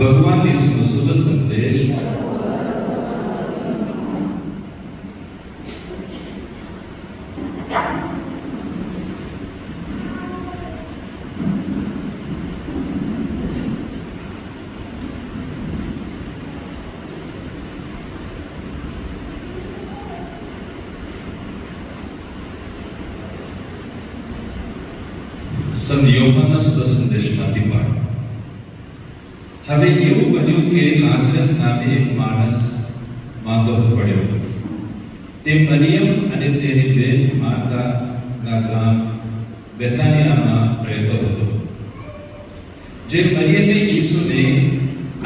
ભગવાન ઈસુનો શુભ સંદેશ સંત યોહાનના શુભ સંદેશમાંથી પાઠ. હવે એવું બન્યું કે લાઝરસ નામે એક માણસ માંદો પડ્યો. તે મરિયમ અને તેની બેન માર્તાના ગામ બેથાનિયામાં રહેતો હતો. જે મરિયમે ઈસુને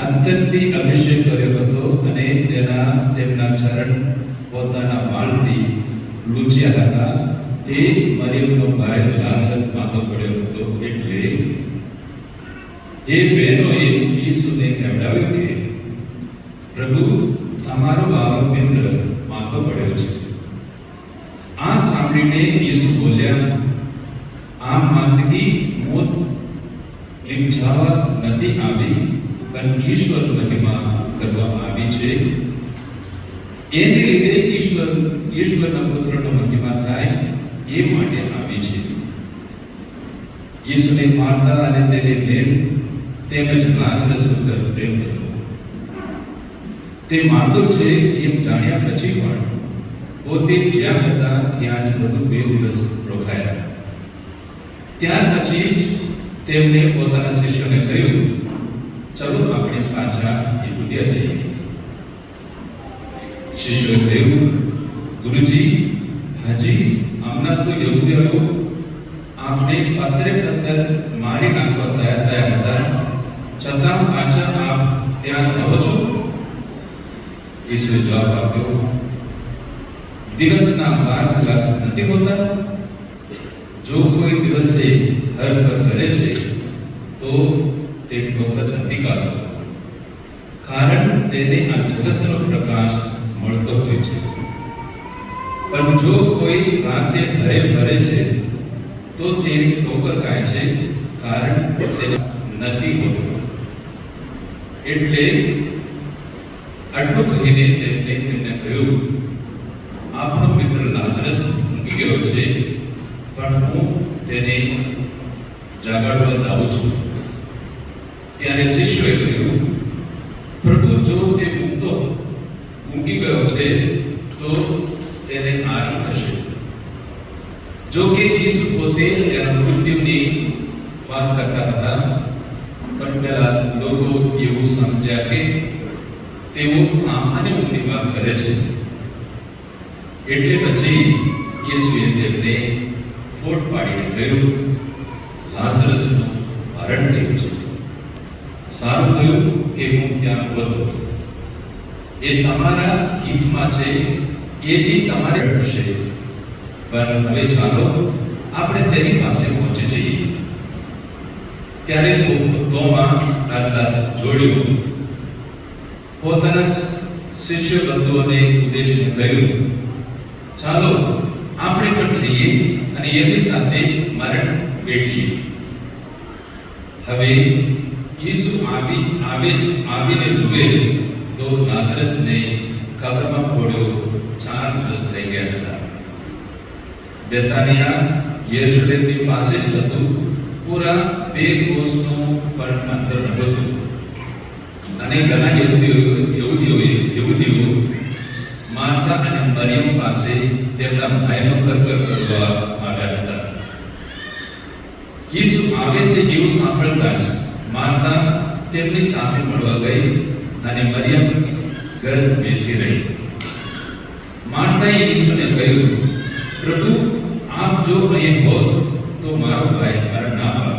અત્યંતથી અભિષેક કર્યો હતો અને તેમના ચરણ પોતાના વાળથી લૂછ્યા હતા. તે મરિયમનો ભાઈ લાઝરસ માંદો પડ્યો હતો. એટલે એ બહેનોએ ઈસુને કહેવડાવ્યું કે પ્રભુ, તમારો વાલો મિત્ર માંદો પડ્યો છે. આ સાંભળીને ઈસુ બોલ્યા, આ માંદગી મોત નિપજાવવા નથી આવી, પણ ઈશ્વર મહિમા કરવા આવી છે. એને લીધે ઈશ્વરના પુત્રનો મહિમા થાય એ માટે આવી છે. ઈસુને માર્તા અને તેની બેન તેમજ લાઝરસ ઉપર પ્રેમ હતો. તે માંદો છે એમ જાણ્યા પછી પણ પોતે જ્યાં હતા ત્યાં જ વધુ 2 દિવસ રોકાયા. ત્યાર પછી જ તેમણે પોતાના શિષ્યોને કહ્યું, ચલો આપણે પાછા યહૂદિયા જઈએ. શિષ્યોએ કહ્યું, ગુરુજી, હજી હમણાં તો યહૂદીઓ આપણે પત્ર મારી નાખવા તૈયાર હતા, છતાં પાછા આપ ત્યાં રહો છો? ઈસુએ જવાબ આપ્યો, દિવસના 12 કલાક નથી હોતા? જો કોઈ દિવસે હરફર કરે છે તો તે ઠોકર નથી ખાતો, કારણ તેને આ જગતનો પ્રકાશ મળતો હોય છે. પણ જો કોઈ રાતે હરે ફરે છે તો તે ઠોકર ખાય છે, કારણ તેને નથી હોતું. એટલે આટલું કહીને તેમને કહ્યું, આપણો મિત્ર લાઝરસ ઊંઘી ગયો છે, પણ હું તેને જાગાડવા જાઉં છું. ત્યારે શિષ્યોએ કહ્યું, પ્રભુ, જો તે ઊંઘી ગયો છે તો તેને આરામ થશે. જો કે ઈસુ પોતે તેના મૃત્યુની વાત કરતા હતા, પણ પહેલા લોકો એવું સમજ્યા કે તેઓ સામાન્ય ઊંઘની વાત કરે છે. એટલે પછી ઈસુએ તેમને ફોટ પાડીને કહ્યું, લાઝરસનું મરણ થયું છે. સારું થયું કે હું ત્યાં હતો. એ તમારા હિતમાં છે, એથી તમારે થશે. પણ હવે ચાલો આપણે તેની પાસે પહોંચી જઈએ. ત્યારે તોમા અર્થાત જોડ્યું પોતાના શિષ્ય બંધુઓને ઉદ્દેશીને કહ્યું, ચાલો આપણે પણ જઈએ અને એમની સાથે મરણ વેઠીએ. હવે ઈસુ આવીને જુએ તો લાઝરસને કબરમાં પડ્યો 4 દિવસ થઈ ગયા હતા. બેથાનિયા યરુશલેમની પાસે જ હતું. પૂરા 2 કોસનું પણ અંતર હતું. અને ઘણા યહૂદીઓ માર્તા અને મરિયમ પાસે તેમના ભાઈનો ખર્ચ કરવા આવ્યા હતા. ઈસુ આવે છે એવું સાંભળતા જ માર્તા તેમની સામે મળવા ગઈ અને મરિયમ ઘર બેસી રહી. માર્તાએ ઈસુને કહ્યું, પ્રભુ, આપ જો અહીં હોત તો મારો ભાઈ મરણ ના પામે.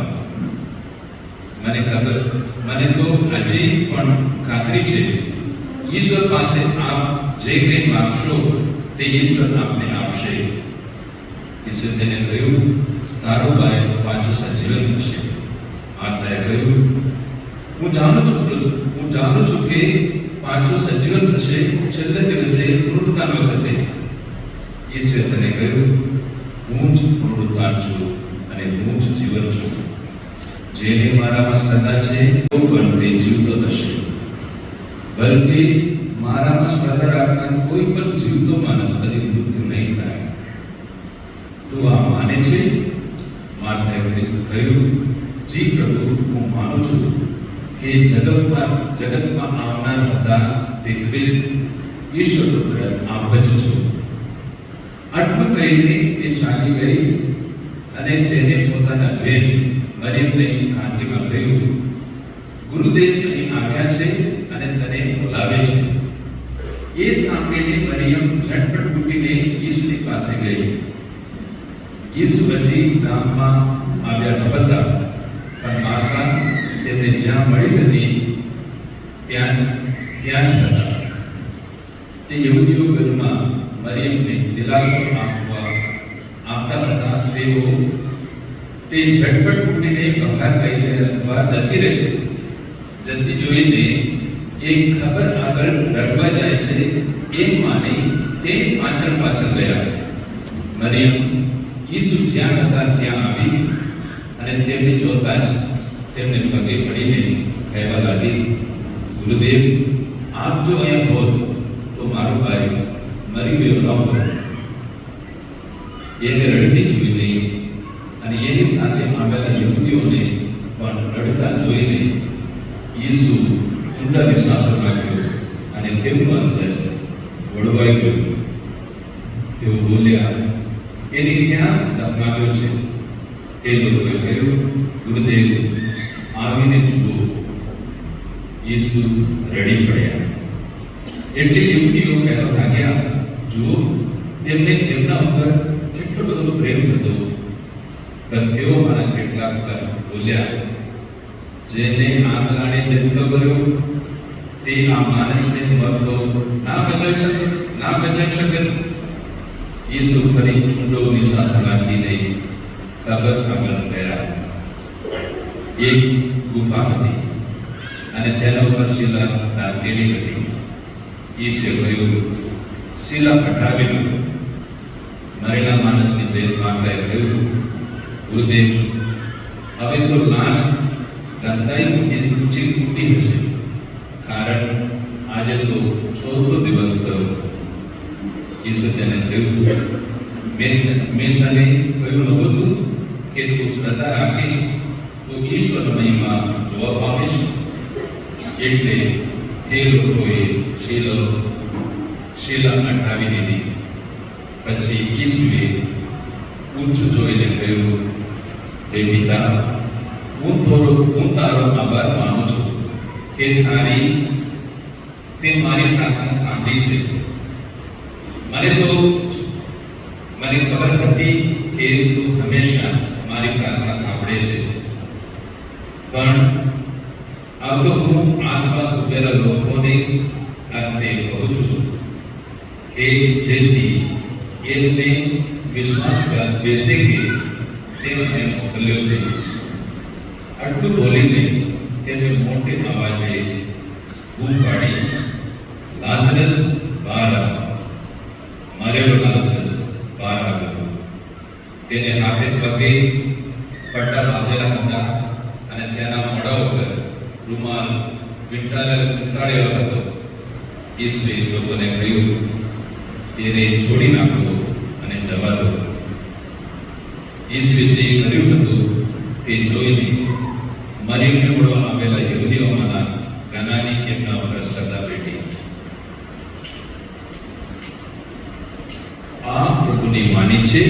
મને તો હજી પણ ખાતરી છે, ઈશ્વર પાસે આપ જે કંઈ માંગશો તે ઈશ્વર આપને આપશે. ઈસુએ તેને કહ્યું, તારો ભાઈ પાછો સજીવન થશે. માર્તાએ કહ્યું, હું જાણું છું કે પાછો સજીવન થશે છેલ્લા દિવસે પુનરુત્થાન વખતે. ઈસુએ તેને કહ્યું, હું જ પુનરુત્થાન છું અને હું જ જીવન છું. જેને મારામાં શ્રદ્ધા છે તો પણ તે જીવતો થશે. બલકે મારામાં શ્રદ્ધા રાખનાર કોઈ પણ જીવતો માણસ કદી મૃત્યુ નહીં થાય. તું આ માને છે? માર્થાએ કહ્યું, જી પ્રભુ, હું માનું છું કે જગતમાં આવનાર હતા તે ખ્રિસ્ત ઈશ્વર પુત્ર આપ જ છો. આટલું કહીને તે ચાલી ગઈ અને તેને પોતાના બેન મરિયમને ખાનગીમાં કહ્યું, ગુરુદેવ અહીં આવ્યા છે અને તને બોલાવે છે. એ સાંભળીને મરિયમ ઝટપટ ઉઠીને ઈસુની પાસે ગઈ. ઈસુ હજી ગામમાં આવ્યા ન હતા, પણ માતા તેમને જ્યાં મળી હતી ત્યાં જ હતા. તે યહૂદીઓ ઘરમાં મરિયમને દિલાસો આપતા હતા. તે ઝટપટ ઉઠીને બહાર જતી રહી. જતી જોઈને એક ખબર આગળ રડવા જાય છે એમ માની તેની પાછળ ગયા. મરિયમ ઈસુ જ્યાં હતા ત્યાં આવી અને તેમને જોતા જ તેમને પગે પડીને કહેવા લાગી, ગુરુદેવ, આપ જો અહીંયા હોત તો મારો ભાઈ મરી ગયો ન હોત. એને રડતી જોઈને અને એની સાથે આવેલા યુવતીઓને પણ રડતા જોઈને ઈસુ ઊંડા વિશ્વાસો નાખ્યો અને તેમનું અંદર વળવાઈ ગયું. તેઓ બોલ્યા, એને ક્યાં દફનાવ્યો છે? તે લોકોએ કહ્યું, ગુરુદેવ, આવીને જુઓ. ઈસુ રડી પડ્યા. એટલે યુવતીઓ કહેવા લાગ્યા, જુઓ, તેમને તેમના ઉપર કેટલો બધો પ્રેમ હતો. પણ તેઓ મારા કેટલાક પર બોલ્યા, જેને આગ લાણે દત્તો કર્યો તે આ માણસને મરતો ના બચાવી શકે. ઈસુ ફરી ઊંડો નિશ્વાસ નાખીને કબર આગળ ગયા. એક ગુફા હતી અને તેના ઉપર શિલા નાખેલી હતી. ઈસુએ કહ્યું, શિલા હટાવી લો. મરેલા માણસની બેન માતાએ કહ્યું, ગુરુદેવ, હવે તો લાશ ગંધાઈ ઊંચી હશે, કારણ આજે તો 4થો દિવસ થયો. ઈસુ તેને કહ્યું, મેં તને કહ્યું નહોતું કે તું શ્રદ્ધા રાખીશ તો ઈશ્વર મહિમા જોવા પામીશ? એટલે તે લોકોએ શિલા હટાવી દીધી. પછી ઈસુએ ઊંચું જોઈને કહ્યું, હે પિતા, હું તારો આભાર માનું છું કે તે મારી પ્રાર્થના સાંભળી છે. મને ખબર હતી કે તું હંમેશા મારી પ્રાર્થના સાંભળે છે, પણ આ તો હું આસપાસ ઉભેલા લોકોને અર્થે કહું છું કે જેથી એમને વિશ્વાસ બેસે કે તે મને મોકલ્યો છે. આટલું બોલીને તેમને મોટે અવાજે બૂમ પાડી, લાઝરસ બહાર આવ. મરેલો લાઝરસ બહાર આવ્યો. તેને હાથે પગે પટ્ટા બાંધેલા હતા અને તેના મોઢા ઉપર રૂમાલ વીંટાળેલો હતો. ઈસુએ લોકોને કહ્યું, તેને છોડી નાખો અને જવા દો. ઈસુએ જે કર્યું હતું તે જોઈને મરિયમને મળવા આવેલા યહૂદીઓમાંના ઘણાની એમના ઉપર શ્રદ્ધા બેઠી. આ પ્રભુની વાણી છે.